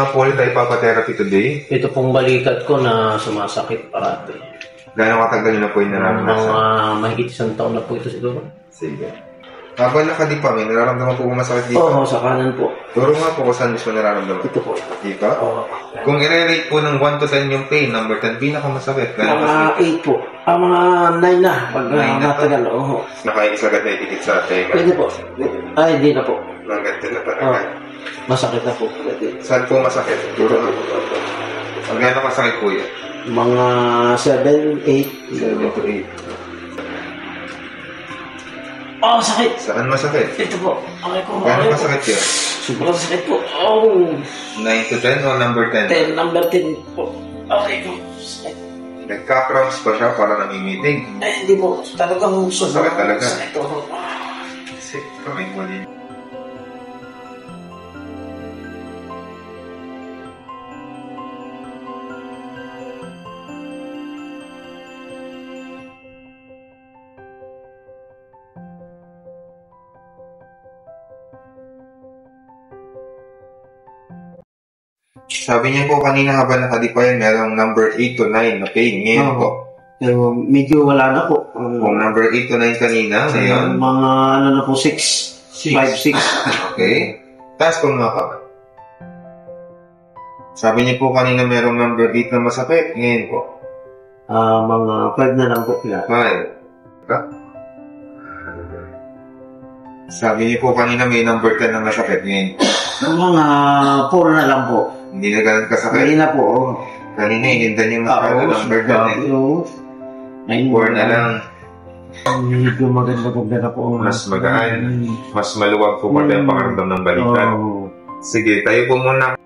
nga po ulit tayo papatherapy today? Ito pong balikat ko na sumasakit parati. Gano'ng katagal na po yung nararamdaman? Mga mahigit 1 taon na po ito siguro. Sige. Habang nakadipa, may nararamdaman po masakit dito? Oo, sa kanan po. Turo nga po kung saan mismo nararamdaman. Ito po. Dito? Oo. Kung i-rate po ng 1 to 10 yung pain, number 10, pinakamasakit. Mga 8 po. Mga 9 na. Pag 9 na matagal, oo. Nakaisagat na itikit sa atin. Pwede po. Ay, hindi na po. Hanggang 10 na Oo. talaga. Masakit na po. Saan po masakit? Turo nga po. Ang gano'ng masakit po yan? Mga 7, 8. 7 to 8. Oh, sakit. Saan masakit? Ito po. Okay ko. Gano'ng masakit yan? Sobrang sakit po. Oh. 9 to 10 o number 10? 10, number 10 po. Okay ko. Sakit. Nagka-cramps pa siya para namimitig. Eh, hindi po. Talagang sobrang Sakit talaga. sakit. Oh. Kasi kamay mo din. Sabi niya po kanina habang nakadipa yan, merong number 8 to 9 na pain. Ngayon Oo. po. Pero medyo wala na po. Kung number 8 to 9 kanina, ngayon. Mga ano na po, 6. 5, 6. Okay. Taas po mga kamay. Sabi niya po kanina merong number 8 na masakit. Ngayon po. Mga 5 na lang po. 5. Sabi niya po kanina may number 10 na masakit. Ngayon po. Mga 4 na lang po. Hindi na ganun kasakit. Hindi na po. Kanina hindan niya masakit na number 10. 4 na lang. Medyo maganda na po. Mas magaan. Mas maluwag po pati ang pangaramdam ng balikat. Sige, tayo po muna.